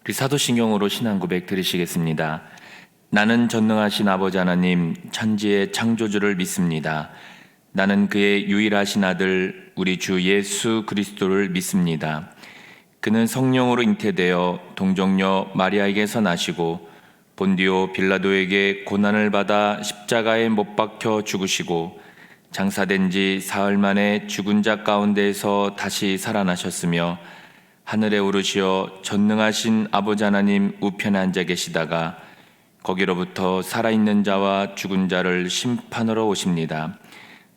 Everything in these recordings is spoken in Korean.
우리 사도신경으로 신앙 고백 드리시겠습니다. 나는 전능하신 아버지 하나님 천지의 창조주를 믿습니다. 나는 그의 유일하신 아들 우리 주 예수 그리스도를 믿습니다. 그는 성령으로 잉태되어 동정녀 마리아에게서 나시고 본디오 빌라도에게 고난을 받아 십자가에 못 박혀 죽으시고 장사된 지 사흘 만에 죽은 자 가운데에서 다시 살아나셨으며 하늘에 오르시어 전능하신 아버지 하나님 우편에 앉아 계시다가 거기로부터 살아있는 자와 죽은 자를 심판하러 오십니다.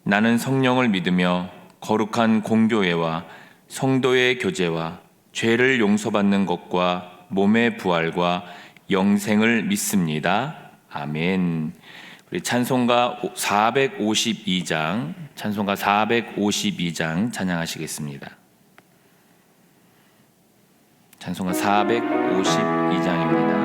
나는 성령을 믿으며 거룩한 공교회와 성도의 교제와 죄를 용서받는 것과 몸의 부활과 영생을 믿습니다. 아멘. 우리 찬송가 452장 찬양하시겠습니다. 찬송가 452장입니다.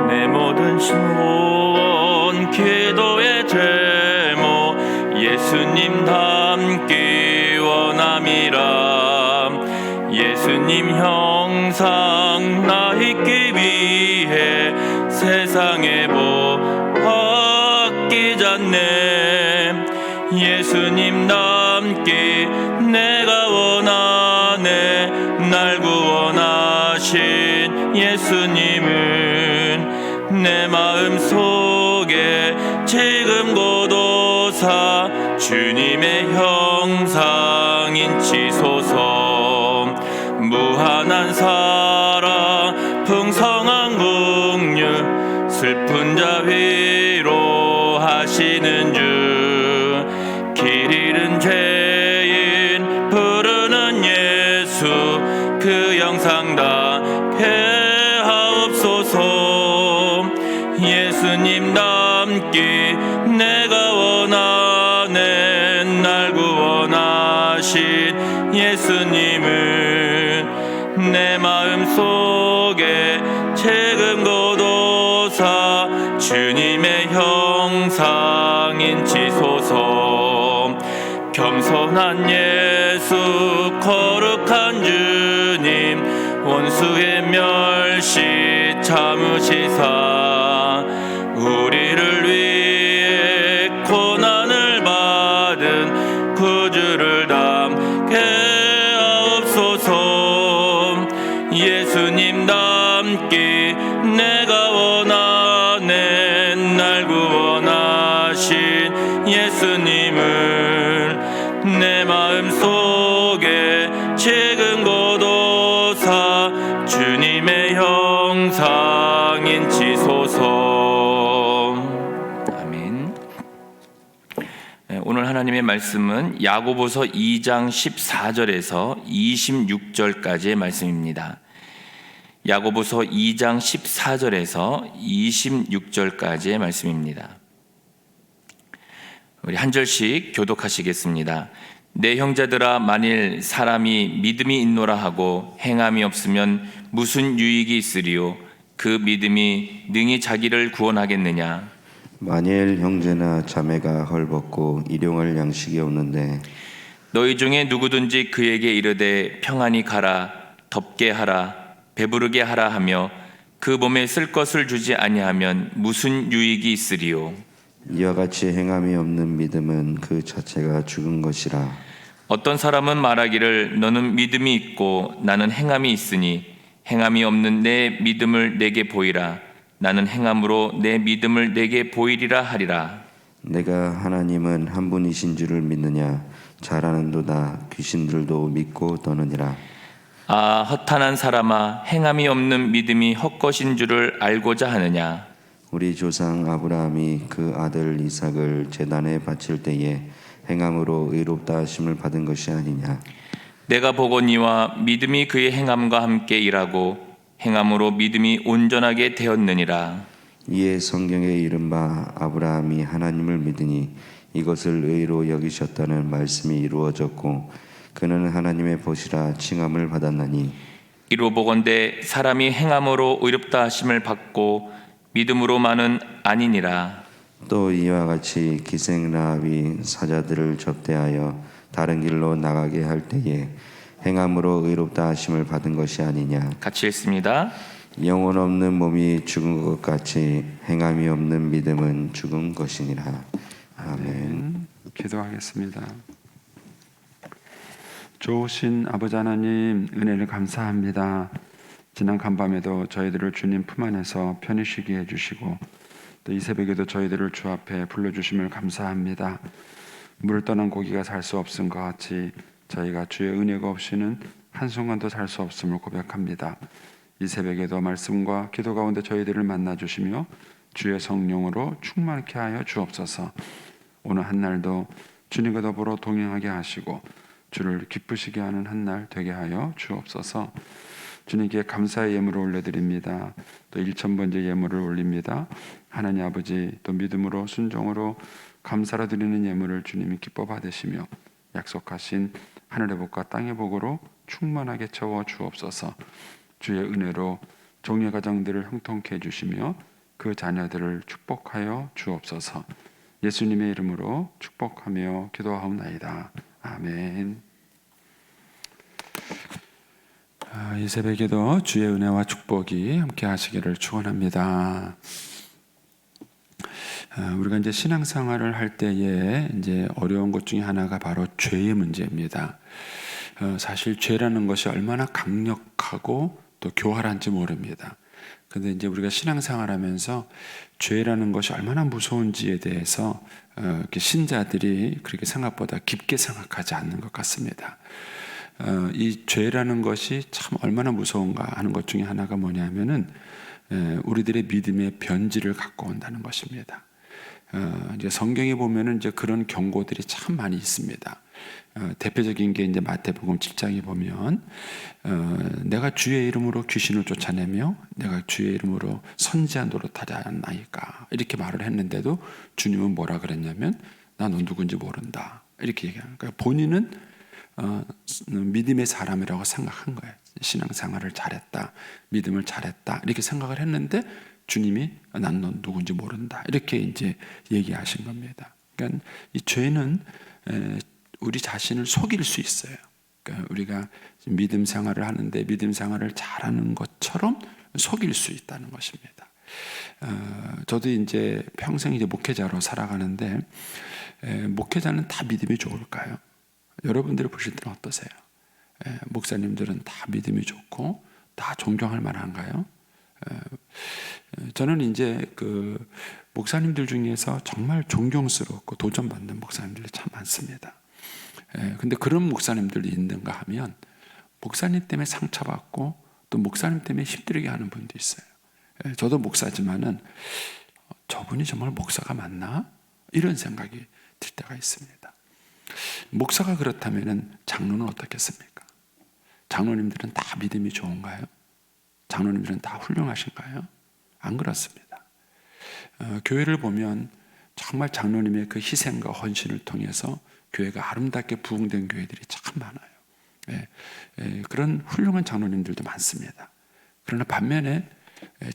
내 모든 소원 기도의 제목 예수님 닮기 원함이라. 예수님 형상 나 있기 위해 세상에 복 아끼잖네. 예수님 닮기 내가 원하네. 날 구원하신 예수님은 내 마음 속에 지금 고도사 주님의 형상인 치소서. 무한한 사랑 풍성한 긍휼 슬픈 자 위로하시는 주. 길 잃은 죄인 부르는 예수 그 영상 닿게 하옵소서. 예수님 닮기 내가 원하네. 날 구원하신 예수님은 내 마음 속에 지금 고도사 주님의 형상인 치소서. 겸손한 예수 거룩한 주님 원수의 멸시 참으시사 우리를 위해 고난을 받은 구주를 담게 하옵소서. 예수님 닮기 내가 원하네. 날 구원하신 예수님을 내 마음 속에 지금 고도사 주님의 형상인 치소서. 아멘. 오늘 하나님의 말씀은 야고보서 2장 14절에서 26절까지의 말씀입니다. 야고보서 2장 14절에서 26절까지의 말씀입니다. 우리 한 절씩 교독하시겠습니다. 내 형제들아 만일 사람이 믿음이 있노라 하고 행함이 없으면 무슨 유익이 있으리요? 그 믿음이 능히 자기를 구원하겠느냐? 만일 형제나 자매가 헐벗고 일용할 양식이 없는데 너희 중에 누구든지 그에게 이르되 평안히 가라 덥게 하라 배부르게 하라 하며 그 몸에 쓸 것을 주지 아니하면 무슨 유익이 있으리요? 이와 같이 행함이 없는 믿음은 그 자체가 죽은 것이라. 어떤 사람은 말하기를 너는 믿음이 있고 나는 행함이 있으니 행함이 없는 내 믿음을 내게 보이라. 나는 행함으로 내 믿음을 내게 보이리라 하리라. 내가 하나님은 한 분이신 줄을 믿느냐? 잘 아는도다. 귀신들도 믿고 떠느니라. 아 허탄한 사람아 행함이 없는 믿음이 헛것인 줄을 알고자 하느냐? 우리 조상 아브라함이 그 아들 이삭을 제단에 바칠 때에 행함으로 의롭다 하심을 받은 것이 아니냐? 내가 보거니와 믿음이 그의 행함과 함께 일하고 행함으로 믿음이 온전하게 되었느니라. 이에 성경에 이른바 아브라함이 하나님을 믿으니 이것을 의로 여기셨다는 말씀이 이루어졌고 그는 하나님의 보시라 칭함을 받았나니. 이로 보건대 사람이 행함으로 의롭다 하심을 받고 믿음으로만은 아니니라. 또 이와 같이 기생라합이 사자들을 접대하여 다른 길로 나가게 할 때에 행함으로 의롭다 하심을 받은 것이 아니냐. 같이 읽습니다. 영혼 없는 몸이 죽은 것 같이 행함이 없는 믿음은 죽은 것이니라. 아멘. 기도하겠습니다. 좋으신 아버지 하나님, 은혜를 감사합니다. 지난 간밤에도 저희들을 주님 품 안에서 편히 쉬게 해주시고 또 이 새벽에도 저희들을 주 앞에 불러주심을 감사합니다. 물을 떠난 고기가 살 수 없음 것 같이 저희가 주의 은혜가 없이는 한순간도 살 수 없음을 고백합니다. 이 새벽에도 말씀과 기도 가운데 저희들을 만나주시며 주의 성령으로 충만케 하여 주옵소서. 오늘 한 날도 주님과 더불어 동행하게 하시고 주를 기쁘시게 하는 한 날 되게 하여 주옵소서. 주님께 감사의 예물을 올려드립니다. 또 1000번째 예물을 올립니다. 하나님 아버지, 또 믿음으로 순종으로 감사로 드리는 예물을 주님이 기뻐 받으시며 약속하신 하늘의 복과 땅의 복으로 충만하게 채워 주옵소서. 주의 은혜로 종의 가정들을 형통케 해주시며 그 자녀들을 축복하여 주옵소서. 예수님의 이름으로 축복하며 기도하옵나이다. 아멘. 이 새벽에도 주의 은혜와 축복이 함께 하시기를 축원합니다. 우리가 이제 신앙생활을 할 때에 이제 어려운 것 중에 하나가 바로 죄의 문제입니다. 사실 죄라는 것이 얼마나 강력하고 또 교활한지 모릅니다. 근데 이제 우리가 신앙생활하면서 죄라는 것이 얼마나 무서운지에 대해서 신자들이 그렇게 생각보다 깊게 생각하지 않는 것 같습니다. 이 죄라는 것이 참 얼마나 무서운가 하는 것 중에 하나가 뭐냐면은 우리들의 믿음의 변질을 갖고 온다는 것입니다. 이제 성경에 보면은 이제 그런 경고들이 참 많이 있습니다. 대표적인 게 이제 마태복음 7장에 보면 내가 주의 이름으로 귀신을 쫓아내며 내가 주의 이름으로 선지자 노릇하지 않나이까 이렇게 말을 했는데도 주님은 뭐라 그랬냐면 나 너 누군지 모른다 이렇게 얘기하는 거예요. 본인은 믿음의 사람이라고 생각한 거예요. 신앙생활을 잘했다, 믿음을 잘했다 이렇게 생각을 했는데 주님이 난 너 누군지 모른다 이렇게 이제 얘기하신 겁니다. 그러니까 이 죄는 우리 자신을 속일 수 있어요. 그러니까 우리가 믿음 생활을 하는데 믿음 생활을 잘하는 것처럼 속일 수 있다는 것입니다. 저도 이제 평생 이제 목회자로 살아가는데 목회자는 다 믿음이 좋을까요? 여러분들이 보실 때는 어떠세요? 목사님들은 다 믿음이 좋고 다 존경할 만한가요? 저는 이제 그 목사님들 중에서 정말 존경스럽고 도전받는 목사님들이 참 많습니다. 근데 그런 목사님들이 있는가 하면 목사님 때문에 상처받고 또 목사님 때문에 힘들게 하는 분도 있어요. 저도 목사지만은 저분이 정말 목사가 맞나? 이런 생각이 들 때가 있습니다. 목사가 그렇다면은 장로는 어떻겠습니까? 장로님들은 다 믿음이 좋은가요? 장로님들은 다 훌륭하신가요? 안 그렇습니다. 교회를 보면 정말 장로님의 그 희생과 헌신을 통해서 교회가 아름답게 부흥된 교회들이 참 많아요. 그런 훌륭한 장로님들도 많습니다. 그러나 반면에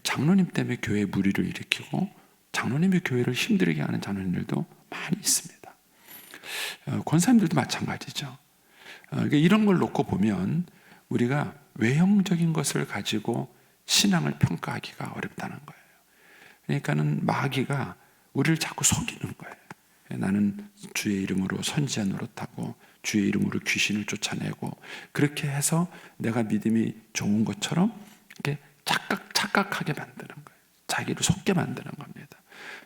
장로님 때문에 교회에 무리를 일으키고 장로님의 교회를 힘들게 하는 장로님들도 많이 있습니다. 권사님들도 마찬가지죠. 그러니까 이런 걸 놓고 보면 우리가 외형적인 것을 가지고 신앙을 평가하기가 어렵다는 거예요. 그러니까는 마귀가 우리를 자꾸 속이는 거예요. 나는 주의 이름으로 선지자 노릇하고 주의 이름으로 귀신을 쫓아내고 그렇게 해서 내가 믿음이 좋은 것처럼 이렇게 착각하게 만드는 거예요. 자기를 속게 만드는 겁니다.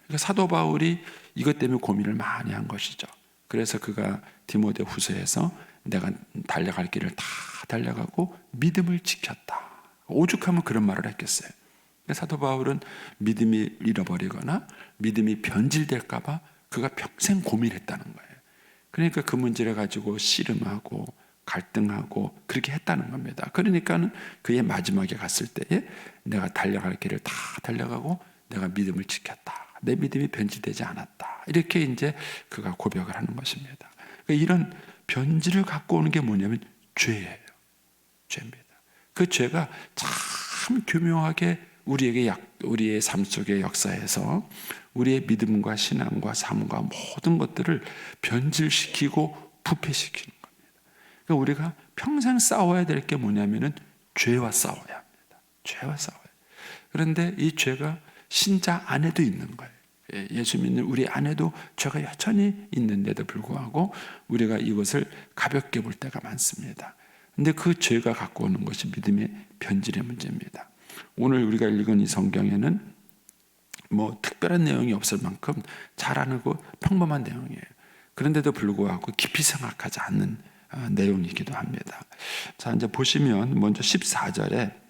그러니까 사도 바울이 이것 때문에 고민을 많이 한 것이죠. 그래서 그가 디모데 후서에서 내가 달려갈 길을 다 달려가고 믿음을 지켰다. 오죽하면 그런 말을 했겠어요. 사도 바울은 믿음이 잃어버리거나 믿음이 변질될까 봐 그가 평생 고민했다는 거예요. 그러니까 그 문제를 가지고 씨름하고 갈등하고 그렇게 했다는 겁니다. 그러니까는 그의 마지막에 갔을 때에 내가 달려갈 길을 다 달려가고 내가 믿음을 지켰다. 내 믿음이 변질되지 않았다. 이렇게 이제 그가 고백을 하는 것입니다. 그러니까 이런 변질을 갖고 오는 게 뭐냐면 죄예요. 죄입니다. 그 죄가 참 교묘하게 우리의 삶 속의 역사에서 우리의 믿음과 신앙과 삶과 모든 것들을 변질시키고 부패시키는 겁니다. 그러니까 우리가 평생 싸워야 될 게 뭐냐면은 죄와 싸워야 합니다. 죄와 싸워야. 그런데 이 죄가 신자 안에도 있는 거예요. 예수 믿는 우리 안에도 죄가 여전히 있는데도 불구하고 우리가 이것을 가볍게 볼 때가 많습니다. 근데 그 죄가 갖고 오는 것이 믿음의 변질의 문제입니다. 오늘 우리가 읽은 이 성경에는 뭐 특별한 내용이 없을 만큼 잘 아고 평범한 내용이에요. 그런데도 불구하고 깊이 생각하지 않는 내용이기도 합니다. 자, 이제 보시면 먼저 14절에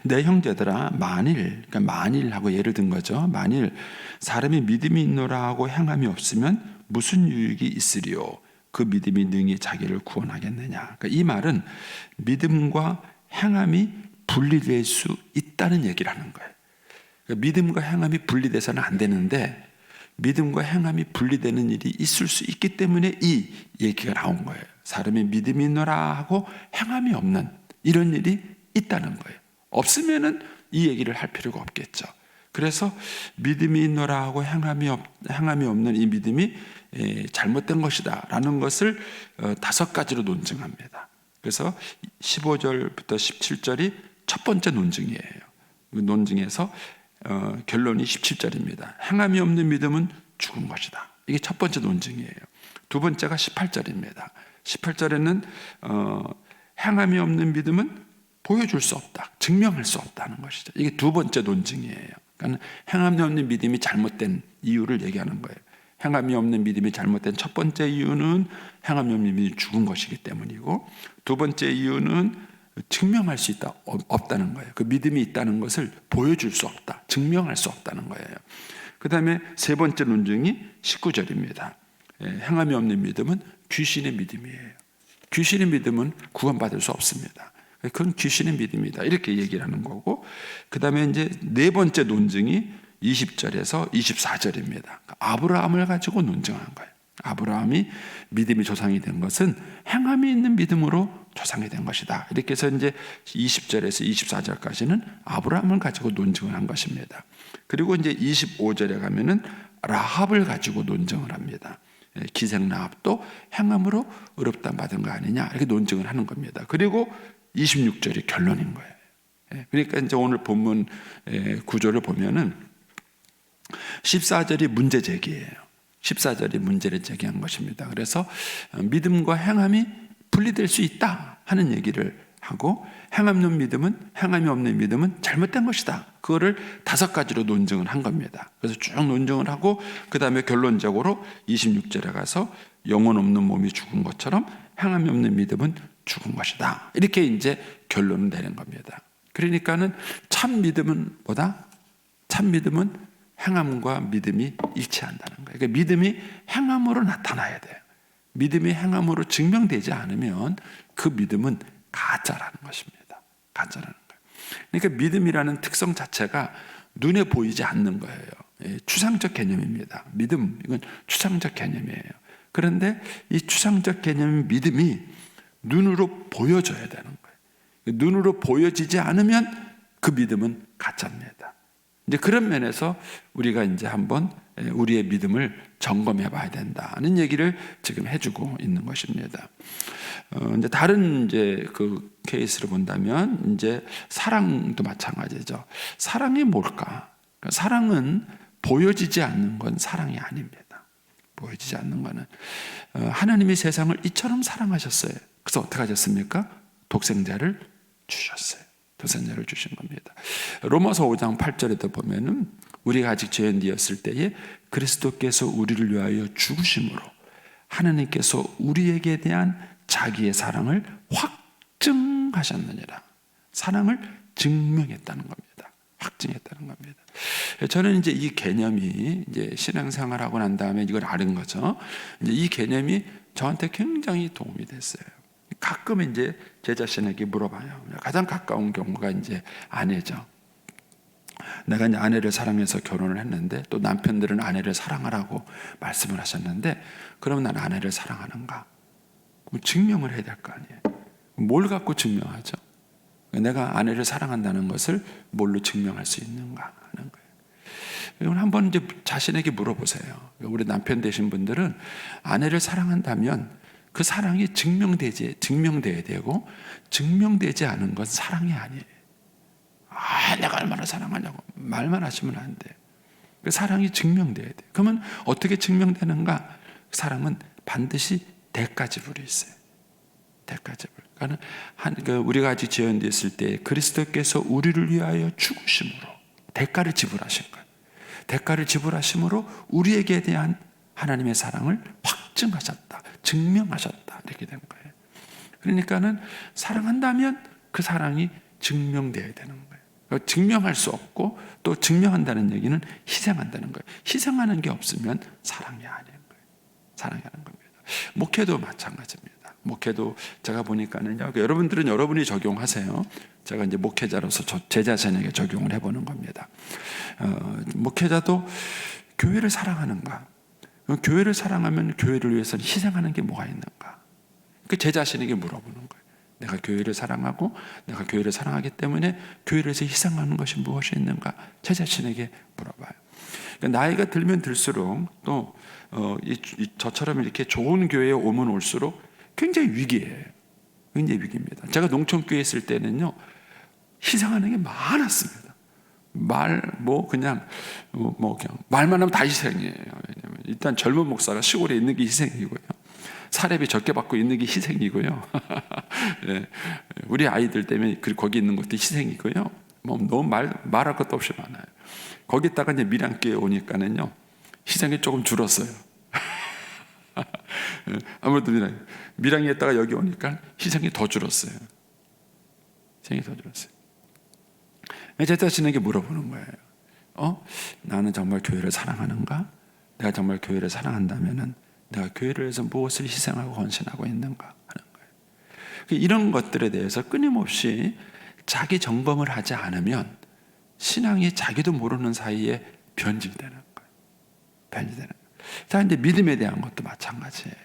내 형제들아 그러니까 만일하고 예를 든 거죠. 만일 사람이 믿음이 있노라 하고 행함이 없으면 무슨 유익이 있으리요? 그 믿음이 능히 자기를 구원하겠느냐. 그러니까 이 말은 믿음과 행함이 분리될 수 있다는 얘기를 하는 거예요. 그러니까 믿음과 행함이 분리돼서는 안 되는데 믿음과 행함이 분리되는 일이 있을 수 있기 때문에 이 얘기가 나온 거예요. 사람이 믿음이 있노라 하고 행함이 없는 이런 일이 있다는 거예요. 없으면은 이 얘기를 할 필요가 없겠죠. 그래서 믿음이 있노라 하고 행함이 없는 이 믿음이 잘못된 것이다 라는 것을 5가지로 논증합니다. 그래서 15절부터 17절이 첫 번째 논증이에요. 그 논증에서 결론이 17절입니다. 행함이 없는 믿음은 죽은 것이다. 이게 첫 번째 논증이에요. 두 번째가 18절입니다. 18절에는 행함이 없는 믿음은 보여줄 수 없다, 증명할 수 없다는 것이죠. 이게 두 번째 논증이에요. 그러니까 행함이 없는 믿음이 잘못된 이유를 얘기하는 거예요. 행함이 없는 믿음이 잘못된 첫 번째 이유는 행함이 없는 믿음이 죽은 것이기 때문이고, 두 번째 이유는 증명할 수 없다는 거예요. 그 믿음이 있다는 것을 보여줄 수 없다, 증명할 수 없다는 거예요. 그 다음에 세 번째 논증이 19절입니다. 행함이 없는 믿음은 귀신의 믿음이에요. 귀신의 믿음은 구원받을 수 없습니다. 그건 귀신의 믿음이다, 이렇게 얘기를 하는 거고, 그 다음에 이제 네 번째 논증이 20절에서 24절입니다. 아브라함을 가지고 논증한 거예요. 아브라함이 믿음이 조상이 된 것은 행함이 있는 믿음으로 조상이 된 것이다. 이렇게 해서 이제 20절에서 24절까지는 아브라함을 가지고 논증을 한 것입니다. 그리고 이제 25절에 가면은 라합을 가지고 논증을 합니다. 기생 라합도 행함으로 의롭다 받은 거 아니냐, 이렇게 논증을 하는 겁니다. 그리고 26절이 결론인 거예요. 그러니까 이제 오늘 본문 구조를 보면은 14절이 문제 제기예요. 14절이 문제를 제기한 것입니다. 그래서 믿음과 행함이 분리될 수 있다 하는 얘기를 하고, 행함이 없는 믿음은 잘못된 것이다. 그거를 5가지로 논증을 한 겁니다. 그래서 쭉 논증을 하고, 그 다음에 결론적으로 26절에 가서 영혼 없는 몸이 죽은 것처럼 행함이 없는 믿음은 죽은 것이다, 이렇게 이제 결론을 내는 겁니다. 그러니까는 참 믿음은 뭐다? 참 믿음은 행함과 믿음이 일치한다는 거예요. 그러니까 믿음이 행함으로 나타나야 돼요. 믿음이 행함으로 증명되지 않으면 그 믿음은 가짜라는 것입니다. 가짜라는 거예요. 그러니까 믿음이라는 특성 자체가 눈에 보이지 않는 거예요. 추상적 개념입니다. 믿음, 이건 추상적 개념이에요. 그런데 이 추상적 개념 믿음이 눈으로 보여져야 되는 거예요. 눈으로 보여지지 않으면 그 믿음은 가짜입니다. 이제 그런 면에서 우리가 이제 한번 우리의 믿음을 점검해 봐야 된다는 얘기를 지금 해주고 있는 것입니다. 이제 다른 이제 그 케이스를 본다면 이제 사랑도 마찬가지죠. 사랑이 뭘까? 그러니까 사랑은 보여지지 않는 건 사랑이 아닙니다. 보여지지 않는 거는 하나님이 세상을 이처럼 사랑하셨어요. 그래서 어떻게 하셨습니까? 독생자를 주셨어요. 독생자를 주신 겁니다. 로마서 5장 8절에도 보면은 우리가 아직 죄인되었을 때에 그리스도께서 우리를 위하여 죽으심으로 하나님께서 우리에게 대한 자기의 사랑을 확증하셨느니라. 사랑을 증명했다는 겁니다. 확증했다는 겁니다. 저는 이제 이 개념이 이제 신앙생활하고 난 다음에 이걸 아는 거죠. 이제 이 개념이 저한테 굉장히 도움이 됐어요. 가끔 이제 제 자신에게 물어봐요. 가장 가까운 경우가 이제 아내죠. 내가 이제 아내를 사랑해서 결혼을 했는데 또 남편들은 아내를 사랑하라고 말씀을 하셨는데, 그럼 난 아내를 사랑하는가? 증명을 해야 될 거 아니에요. 뭘 갖고 증명하죠? 내가 아내를 사랑한다는 것을 뭘로 증명할 수 있는가 하는 거예요. 이건 한번 이제 자신에게 물어보세요. 우리 남편 되신 분들은 아내를 사랑한다면 그 사랑이 증명돼야 되고, 증명되지 않은 건 사랑이 아니에요. 내가 얼마나 사랑하냐고 말만 하시면 안 돼요. 그 사랑이 증명돼야 돼요. 그러면 어떻게 증명되는가? 사랑은 반드시 대가 지불이 있어요. 대가 지불. 그러니까 우리가 아직 재현됐을 때 그리스도께서 우리를 위하여 죽으심으로 대가를 지불하신 거예요. 대가를 지불하심으로 우리에게 대한 하나님의 사랑을 확증하셨다, 증명하셨다, 이렇게 된 거예요. 그러니까는 사랑한다면 그 사랑이 증명돼야 되는 거예요. 증명할 수 없고, 또 증명한다는 얘기는 희생한다는 거예요. 희생하는 게 없으면 사랑이 아닌 거예요. 사랑이 아닌 겁니다. 목회도 마찬가지입니다. 목회도 제가 보니까는요, 여러분들은 여러분이 적용하세요. 제가 이제 목회자로서 제 자신에게 적용을 해보는 겁니다. 목회자도 교회를 사랑하는가? 교회를 사랑하면 교회를 위해서는 희생하는 게 뭐가 있는가? 제 자신에게 물어보는 거예요. 내가 교회를 사랑하고 내가 교회를 사랑하기 때문에 교회를 위해서 희생하는 것이 무엇이 있는가? 제 자신에게 물어봐요. 나이가 들면 들수록 또 저처럼 이렇게 좋은 교회에 오면 올수록 굉장히 위기예요. 굉장히 위기입니다. 제가 농촌교회에 있을 때는요, 희생하는 게 많았습니다. 그냥 말만 하면 다 희생이에요. 왜냐면 일단 젊은 목사가 시골에 있는 게 희생이고요. 사례비 적게 받고 있는 게 희생이고요. 네. 우리 아이들 때문에 거기 있는 것도 희생이고요. 너무 말할 것도 없이 많아요. 거기다가 이제 밀양교회 오니까는요, 희생이 조금 줄었어요. 아무래도 밀양에 있다가 여기 오니까 희생이 더 줄었어요. 희생이 더 줄었어요. 제 자신에게 물어보는 거예요. 나는 정말 교회를 사랑하는가? 내가 정말 교회를 사랑한다면은 내가 교회를 위해서 무엇을 희생하고 헌신하고 있는가 하는 거예요. 이런 것들에 대해서 끊임없이 자기 점검을 하지 않으면 신앙이 자기도 모르는 사이에 변질되는 거예요. 변질되는 거예요. 자, 이제 믿음에 대한 것도 마찬가지예요.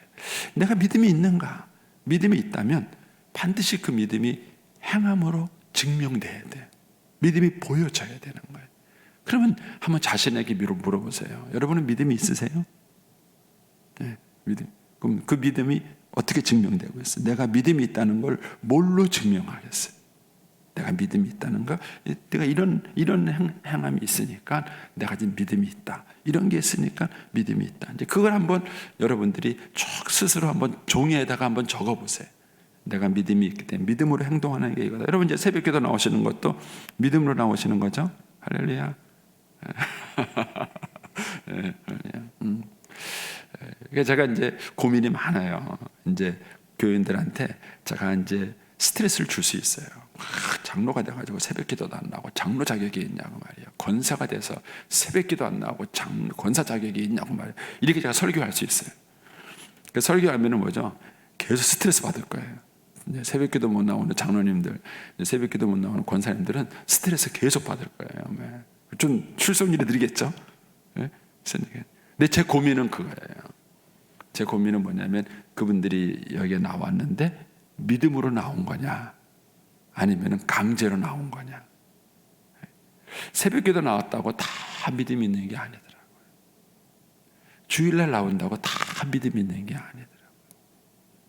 내가 믿음이 있는가? 믿음이 있다면 반드시 그 믿음이 행함으로 증명돼야 돼요. 믿음이 보여져야 되는 거예요. 그러면 한번 자신에게 물어보세요. 여러분은 믿음이 있으세요? 네, 믿음. 그럼 그 믿음이 어떻게 증명되고 있어요? 내가 믿음이 있다는 걸 뭘로 증명하겠어요? 내가 믿음이 있다는 거, 내가 이런 행함이 있으니까 내가 지금 믿음이 있다. 이런 게 있으니까 믿음이 있다. 이제 그걸 한번 여러분들이 쭉 스스로 한번 종이에다가 한번 적어보세요. 내가 믿음이 있기 때문에 믿음으로 행동하는 게 이거다. 여러분 이제 새벽기도 나오시는 것도 믿음으로 나오시는 거죠? 할렐루야. 제가 이제 고민이 많아요. 이제 교인들한테 제가 이제 스트레스를 줄 수 있어요. 장로가 돼가지고 새벽기도도 안 나오고 장로 자격이 있냐고 말이에요. 권사가 돼서 새벽기도 안 나오고 권사 자격이 있냐고 말이에요. 이렇게 제가 설교할 수 있어요. 설교하면은 뭐죠? 계속 스트레스 받을 거예요. 새벽기도 못 나오는 장로님들, 새벽기도 못 나오는 권사님들은 스트레스 계속 받을 거예요. 좀 출석률이 느리겠죠? 근데 제 고민은 그거예요. 제 고민은 뭐냐면 그분들이 여기에 나왔는데 믿음으로 나온 거냐, 아니면 강제로 나온 거냐. 새벽기도 나왔다고 다 믿음이 있는 게 아니더라고요. 주일날 나온다고 다 믿음이 있는 게 아니더라고요.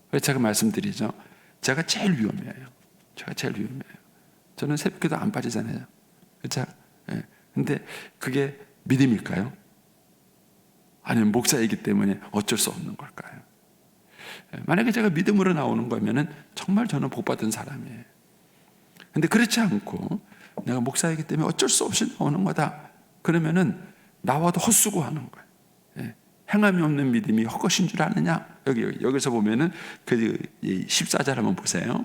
그래서 제가 말씀드리죠. 제가 제일 위험해요. 저는 새벽기도 안 빠지잖아요. 그렇죠? 근데 그게 믿음일까요? 아니면 목사이기 때문에 어쩔 수 없는 걸까요? 만약에 제가 믿음으로 나오는 거면은 정말 저는 복받은 사람이에요. 근데 그렇지 않고 내가 목사이기 때문에 어쩔 수 없이 나오는 거다. 그러면은 나와도 헛수고하는 거예요. 행함이 없는 믿음이 헛것인 줄 아느냐? 여기서 보면은 그 14절 한번 보세요.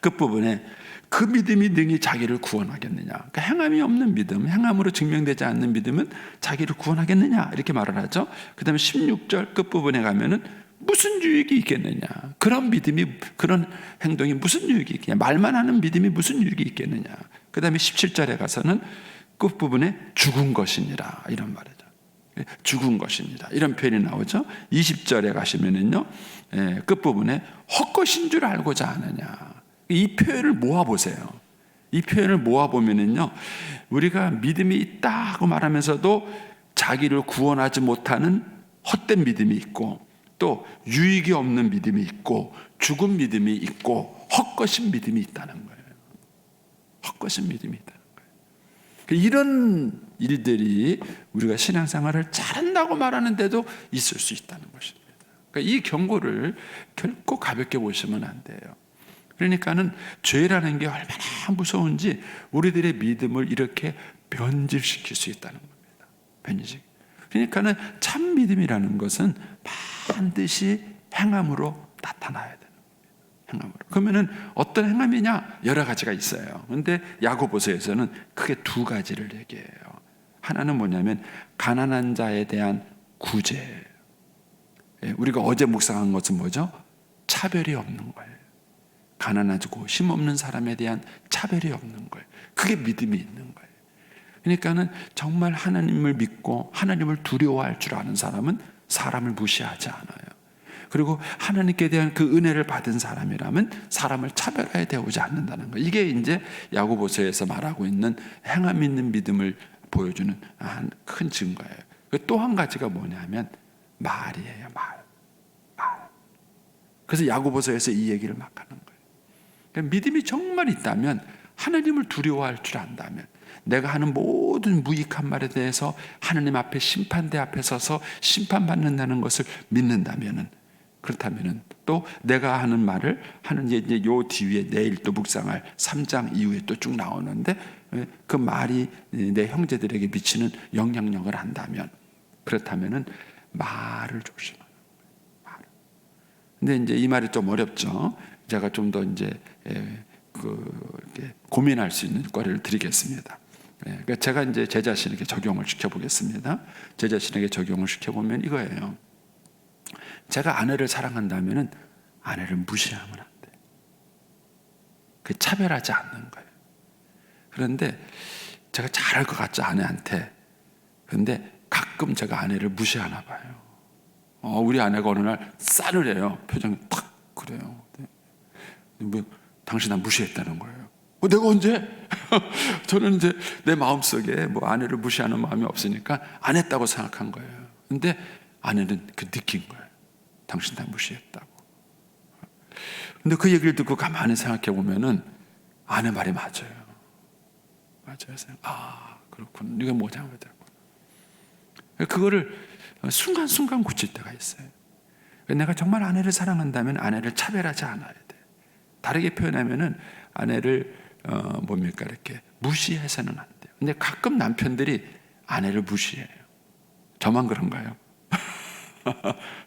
끝부분에 그 믿음이 능히 자기를 구원하겠느냐. 그러니까 행함이 없는 믿음, 행함으로 증명되지 않는 믿음은 자기를 구원하겠느냐 이렇게 말을 하죠. 그 다음에 16절 끝부분에 가면은 무슨 유익이 있겠느냐. 그런 믿음이, 그런 행동이 무슨 유익이 있겠느냐. 말만 하는 믿음이 무슨 유익이 있겠느냐. 그 다음에 17절에 가서는 끝부분에 죽은 것이니라 이런 말이죠. 죽은 것이니라 이런 표현이 나오죠. 20절에 가시면은요, 끝부분에 헛것인 줄 알고자 하느냐. 이 표현을 모아보세요. 이 표현을 모아보면은요, 우리가 믿음이 있다고 말하면서도 자기를 구원하지 못하는 헛된 믿음이 있고, 또 유익이 없는 믿음이 있고, 죽은 믿음이 있고, 헛것인 믿음이 있다는 거예요. 헛것인 믿음이 있다는 거예요. 이런 일들이 우리가 신앙생활을 잘한다고 말하는데도 있을 수 있다는 것입니다. 그러니까 이 경고를 결코 가볍게 보시면 안 돼요. 그러니까는 죄라는 게 얼마나 무서운지 우리들의 믿음을 이렇게 변질시킬 수 있다는 겁니다. 변질. 그러니까는 참 믿음이라는 것은 반드시 행함으로 나타나야 되는 겁니다. 행함으로. 그러면은 어떤 행함이냐? 여러 가지가 있어요. 그런데 야고보서에서는 크게 두 가지를 얘기해요. 하나는 뭐냐면 가난한 자에 대한 구제예요. 우리가 어제 묵상한 것은 뭐죠? 차별이 없는 거예요. 가난하고 힘없는 사람에 대한 차별이 없는 거예요. 그게 믿음이 있는 거예요. 그러니까는 정말 하나님을 믿고 하나님을 두려워할 줄 아는 사람은 사람을 무시하지 않아요. 그리고 하나님께 대한 그 은혜를 받은 사람이라면 사람을 차별하여 대우지 않는다는 거예요. 이게 이제 야고보서에서 말하고 있는 행함 있는 믿음을 보여주는 큰 증거예요. 또 한 가지가 뭐냐면 말이에요. 말. 그래서 야고보서에서 이 얘기를 막 하는 거예요. 그러니까 믿음이 정말 있다면, 하나님을 두려워할 줄 안다면, 내가 하는 모든 무익한 말에 대해서 하나님 앞에 심판대 앞에 서서 심판받는다는 것을 믿는다면은, 그렇다면은 또 내가 하는 말을 하는 이제 요 뒤에 내일 또 묵상할 3장 이후에 또 쭉 나오는데, 그 말이 내 형제들에게 미치는 영향력을 안다면, 그렇다면은 말을 조심하는 거예요. 근데 이제 이 말이 좀 어렵죠. 제가 좀 더 이제 고민할 수 있는 거리를 드리겠습니다. 그러니까 제가 이제 제 자신에게 적용을 시켜보겠습니다. 제 자신에게 적용을 시켜보면 이거예요. 제가 아내를 사랑한다면은 아내를 무시하면 안 돼. 그 차별하지 않는 거예요. 그런데 제가 잘할 것 같죠, 아내한테. 그런데 가끔 제가 아내를 무시하나 봐요. 우리 아내가 어느 날 싸늘해요. 표정이 탁 그래요. 뭐 당신 나 무시했다는 거예요. 내가 언제? 저는 이제 내 마음속에 뭐 아내를 무시하는 마음이 없으니까 안 했다고 생각한 거예요. 근데 아내는 그 느낀 거예요. 당신 나 무시했다고. 근데 그 얘기를 듣고 가만히 생각해 보면은 아내 말이 맞아요. 그렇군. 이게 뭐 잘못했구나. 그거를 순간순간 고칠 때가 있어요. 내가 정말 아내를 사랑한다면 아내를 차별하지 않아야 돼. 다르게 표현하면은 아내를 이렇게 무시해서는 안 돼요. 근데 가끔 남편들이 아내를 무시해요. 저만 그런가요?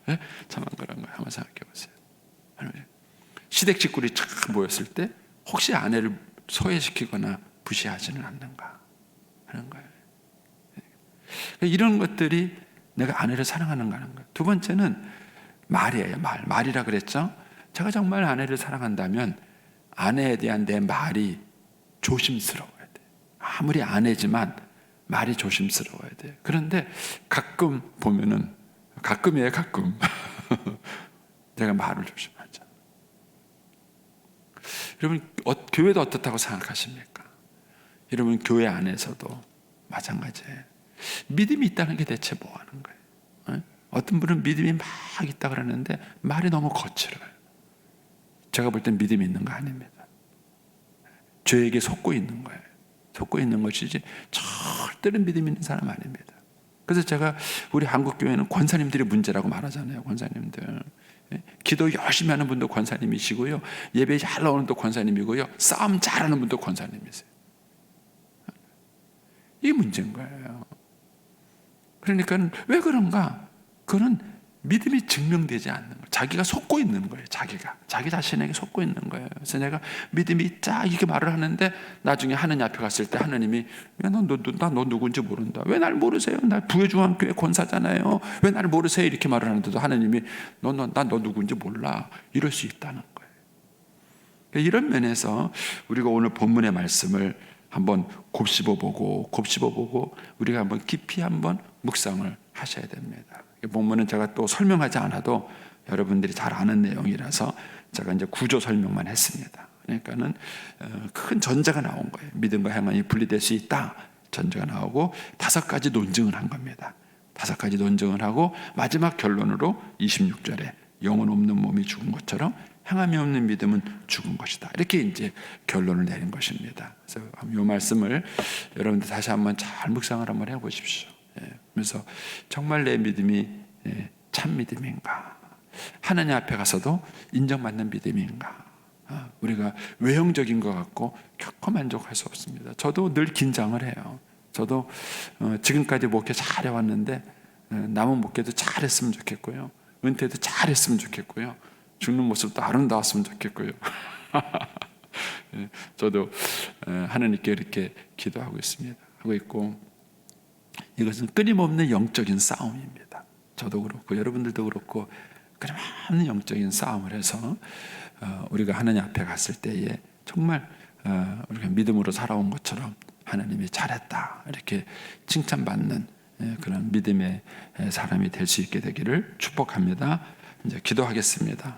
네? 저만 그런가요? 한번 생각해 보세요. 시댁 식구들이 쫙 모였을 때 혹시 아내를 소외시키거나 무시하지는 않는가 하는 거예요. 이런 것들이 내가 아내를 사랑하는가 하는 거예요. 두 번째는 말이에요. 말이라 그랬죠? 제가 정말 아내를 사랑한다면 아내에 대한 내 말이 조심스러워야 돼. 아무리 아내지만 말이 조심스러워야 돼. 그런데 가끔 보면은, 가끔이에요, 가끔. 내가 말을 조심하죠. 여러분, 교회도 어떻다고 생각하십니까? 여러분, 교회 안에서도 마찬가지예요. 믿음이 있다는 게 대체 뭐 하는 거예요? 어떤 분은 믿음이 막 있다 그러는데 말이 너무 거칠어요. 제가 볼 땐 믿음이 있는 거 아닙니다. 죄에게 속고 있는 거예요. 속고 있는 것이지 절대로 믿음 있는 사람 아닙니다. 그래서 제가 우리 한국교회는 권사님들이 문제라고 말하잖아요. 권사님들. 기도 열심히 하는 분도 권사님이시고요. 예배 잘 나오는 분도 권사님이고요. 싸움 잘하는 분도 권사님이세요. 이게 문제인 거예요. 그러니까 왜 그런가? 그거는 믿음이 증명되지 않는 거예요. 자기가 속고 있는 거예요. 자기 자신에게 속고 있는 거예요. 그래서 내가 믿음이 있다 이렇게 말을 하는데 나중에 하느님 앞에 갔을 때 하느님이 너 누군지 모른다. 왜 날 모르세요? 나 부여중앙교회 권사잖아요. 왜 나를 모르세요? 이렇게 말을 하는데도 하느님이 너 누군지 몰라. 이럴 수 있다는 거예요. 그러니까 이런 면에서 우리가 오늘 본문의 말씀을 한번 곱씹어보고 우리가 한번 깊이 한번 묵상을 하셔야 됩니다. 본문은 제가 또 설명하지 않아도 여러분들이 잘 아는 내용이라서 제가 이제 구조 설명만 했습니다. 그러니까는 큰 전제가 나온 거예요. 믿음과 행함이 분리될 수 있다. 전제가 나오고 5가지 논증을 한 겁니다. 5가지 논증을 하고 마지막 결론으로 26절에 영혼 없는 몸이 죽은 것처럼 행함이 없는 믿음은 죽은 것이다. 이렇게 이제 결론을 내린 것입니다. 그래서 이 말씀을 여러분들 다시 한번 잘 묵상을 한번 해보십시오. 그래서 정말 내 믿음이 참 믿음인가? 하나님 앞에 가서도 인정받는 믿음인가? 우리가 외형적인 것 같고 결코 만족할 수 없습니다. 저도 늘 긴장을 해요. 저도 지금까지 목회 잘 해왔는데 남은 목회도 잘했으면 좋겠고요. 은퇴도 잘했으면 좋겠고요. 죽는 모습도 아름다웠으면 좋겠고요. 저도 하나님께 이렇게 기도하고 있습니다. 하고 있고, 이것은 끊임없는 영적인 싸움입니다. 저도 그렇고 여러분들도 그렇고 끊임없는 영적인 싸움을 해서 우리가 하나님 앞에 갔을 때에 정말 우리가 믿음으로 살아온 것처럼 하나님이 잘했다 이렇게 칭찬받는 그런 믿음의 사람이 될 수 있게 되기를 축복합니다. 이제 기도하겠습니다.